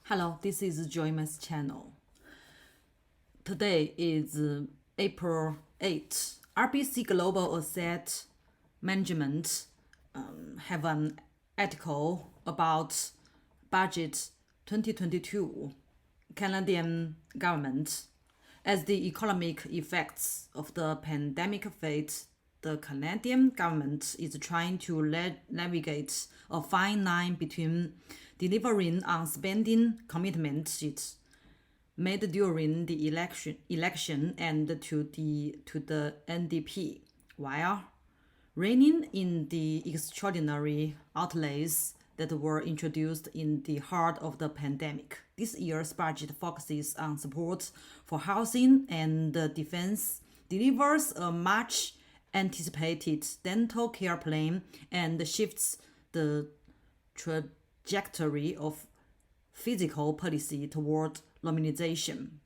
Hello, this is Joyma's channel. Today is April 8th. RBC Global Asset Management have an article about budget 2022 Canadian government. As the economic effects of the pandemic fade, the Canadian government is trying to navigate a fine line between delivering on spending commitments made during the election and to the NDP, while reining in the extraordinary outlays that were introduced in the heart of the pandemic. This year's budget focuses on support for housing and defense, delivers a much anticipated dental care plan, and shifts the trajectory of fiscal policy toward normalization.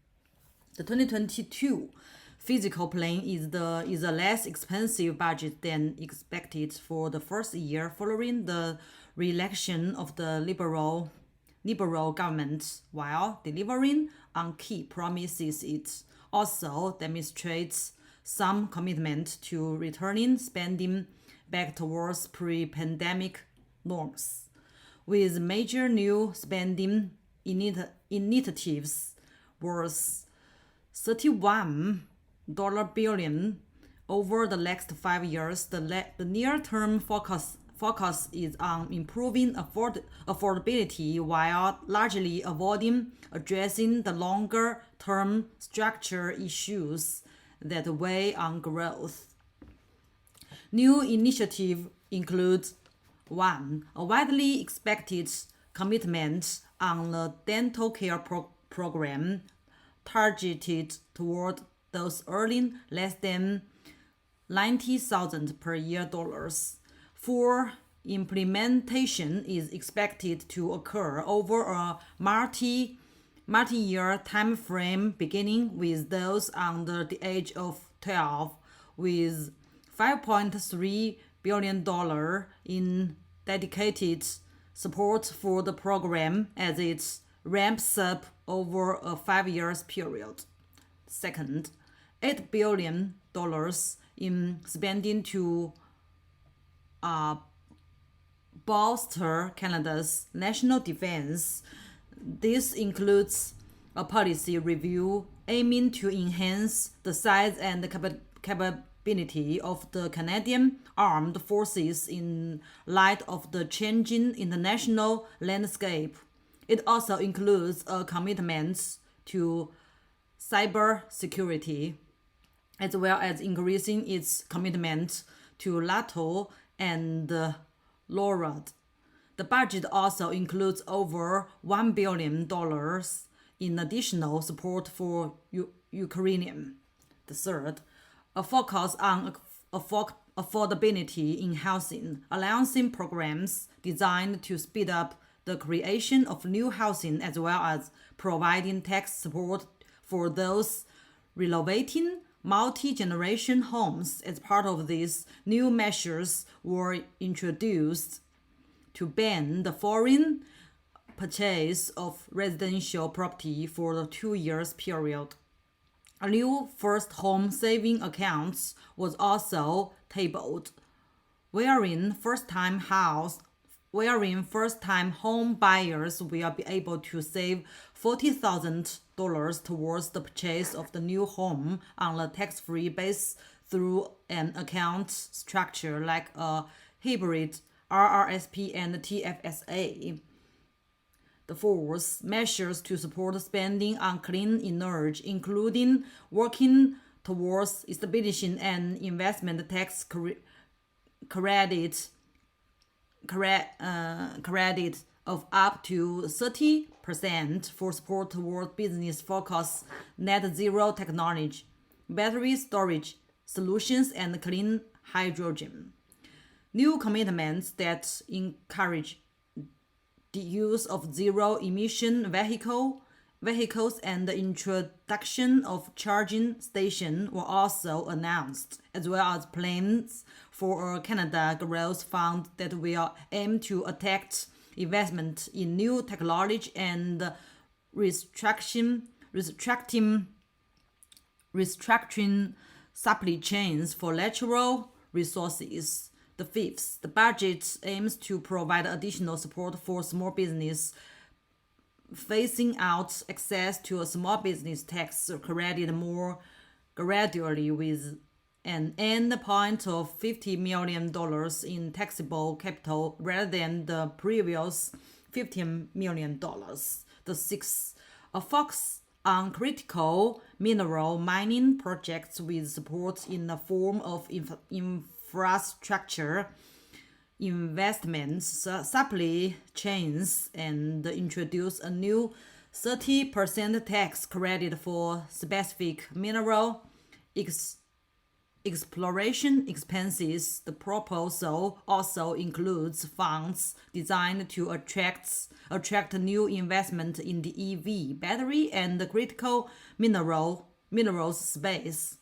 The 2022 fiscal plan is a less expensive budget than expected for the first year following the re-election of the liberal government, while delivering on key promises. It also demonstrates some commitment to returning spending back towards pre-pandemic norms, with major new spending initiatives worth $31 billion over the next 5 years. The near-term focus is on improving affordability while largely avoiding addressing the longer-term structural issues that weigh on growth. New initiatives include 1. A widely expected commitment on the dental care program targeted toward those earning less than $90,000 per year. For implementation is expected to occur over a multi-year time frame, beginning with those under the age of 12, with $5.3 billion in dedicated support for the program as it ramps up over a 5 years period. Second, $8 billion in spending to bolster Canada's national defense. This includes a policy review aiming to enhance the size and capability of the Canadian Armed Forces in light of the changing international landscape. It also includes a commitment to cybersecurity, as well as increasing its commitment to NATO and LORAD. The budget also includes over $1 billion in additional support for Ukraine. The third, a focus on affordability in housing, allowing programs designed to speed up the creation of new housing, as well as providing tax support for those renovating multi-generation homes. As part of this, new measures were introduced to ban the foreign purchase of residential property for the 2 years period. A new first home saving account was also tabled, wherein first-time home buyers will be able to save $40,000 towards the purchase of the new home on a tax-free basis through an account structure like a hybrid RRSP and TFSA. The fourth, measures to support spending on clean energy, including working towards establishing an investment tax credit of up to 30% for support toward business-focused net zero technology, battery storage solutions, and clean hydrogen. New commitments that encourage the use of zero-emission vehicles and the introduction of charging stations were also announced, as well as plans for a Canada Growth Fund that will aim to attract investment in new technology and restructuring supply chains for natural resources. The fifth, the budget aims to provide additional support for small business, phasing out access to a small business tax credit more gradually with an end point of $50 million in taxable capital rather than the previous $15 million. The sixth, a focus on critical mineral mining projects with support in the form of infrastructure investments, supply chains, and introduce a new 30% tax credit for specific mineral exploration expenses. The proposal also includes funds designed to attract new investment in the EV, battery, and the critical minerals space.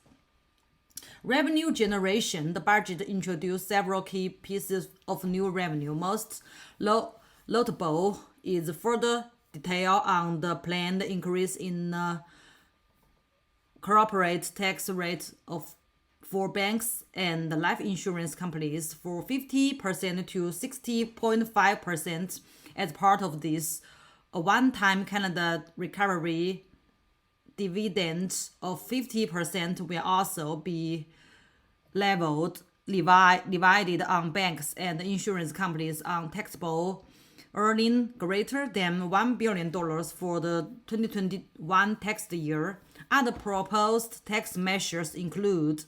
Revenue generation. The budget introduced several key pieces of new revenue. Most notable is further detail on the planned increase in corporate tax rate for banks and life insurance companies for 50% to 60.5%. As part of this, a one-time Canada recovery dividend of 50% will also be divided on banks and insurance companies on taxable earning greater than $1 billion for the 2021 tax year. Other proposed tax measures include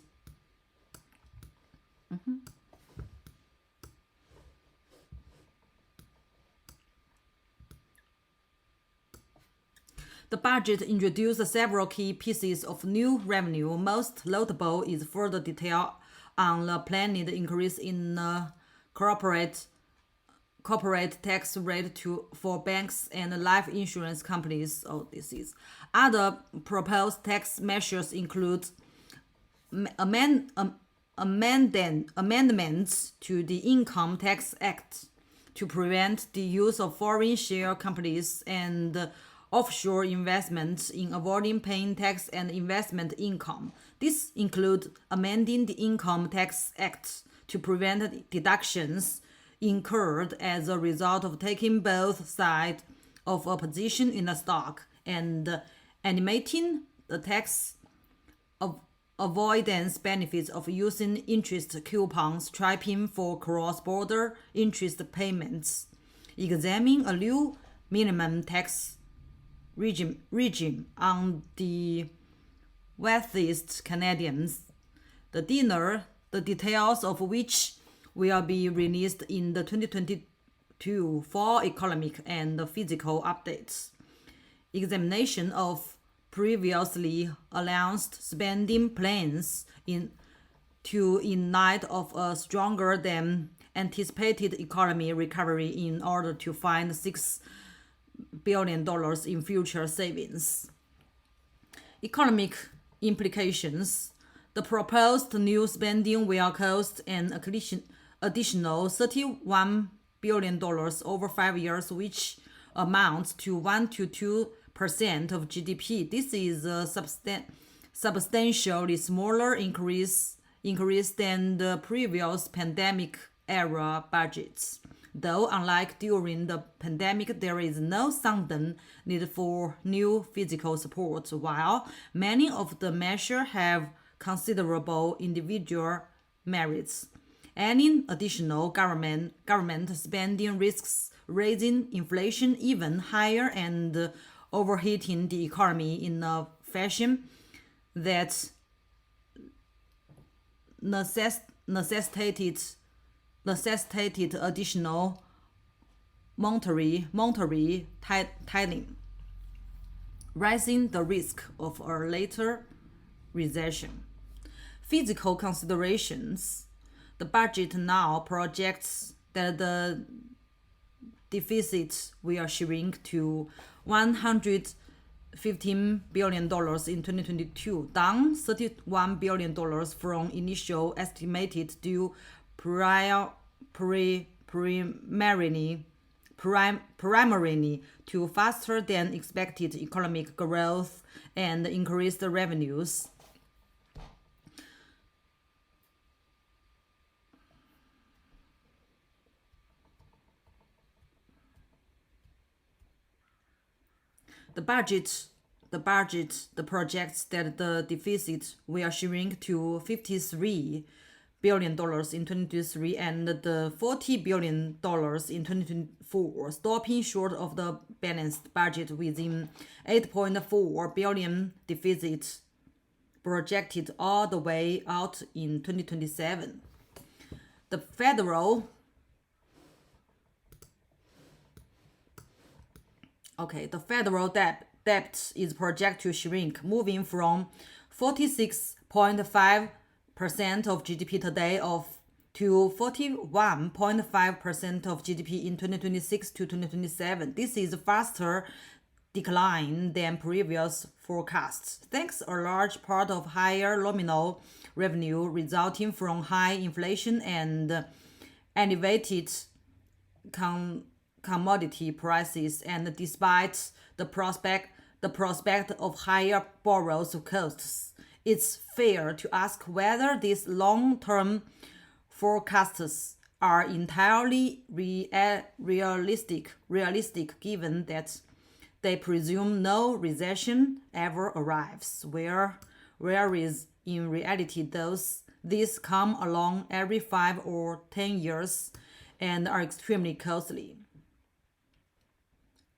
The budget introduced several key pieces of new revenue. Most notable is further detail on the planned increase in corporate tax rate for banks and life insurance companies. Other proposed tax measures include amendments to the Income Tax Act to prevent the use of foreign share companies and offshore investments in avoiding paying tax and investment income. This includes amending the Income Tax Act to prevent deductions incurred as a result of taking both sides of a position in a stock and animating the tax avoidance benefits of using interest coupon striping for cross-border interest payments. Examine a new minimum tax regime on the wealthiest Canadians, the details of which will be released in the 2022 fall economic and physical updates. Examination of previously announced spending plans in light of a stronger than anticipated economy recovery in order to find $6 billion in future savings. Economic implications. The proposed new spending will cost an additional $31 billion over 5 years, which amounts to 1 to 2% of GDP. This is a substantially smaller increase than the previous pandemic era budgets. Though, unlike during the pandemic, there is no sudden need for new physical support, while many of the measures have considerable individual merits. Any additional government spending risks raising inflation even higher and overheating the economy in a fashion that necessitated additional monetary tightening, raising the risk of a later recession. Physical considerations. The budget now projects that the deficit will shrink to $115 billion in 2022, down $31 billion from initial estimated due primarily primarily to faster than expected economic growth and increased revenues. The projects that the deficit will shrink to $53 billion in 2023 and the $40 billion in 2024, stopping short of the balanced budget within $8.4 billion deficit projected all the way out in 2027. The federal debt is projected to shrink, moving from 46.5% of GDP today to 41.5% of GDP in 2026 to 2027. This is a faster decline than previous forecasts, thanks a large part of higher nominal revenue resulting from high inflation and elevated commodity prices, and despite the prospect of higher borrowing costs. It's fair to ask whether these long-term forecasts are entirely realistic given that they presume no recession ever arrives, whereas in reality these come along every 5 or 10 years and are extremely costly,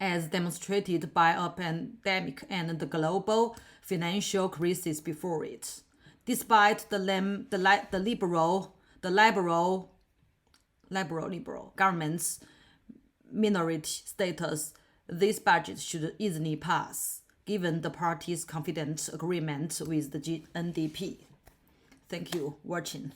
as demonstrated by a pandemic and the global financial crisis before it. Despite the liberal government's minority status, this budget should easily pass, given the party's confident agreement with the NDP. Thank you for watching.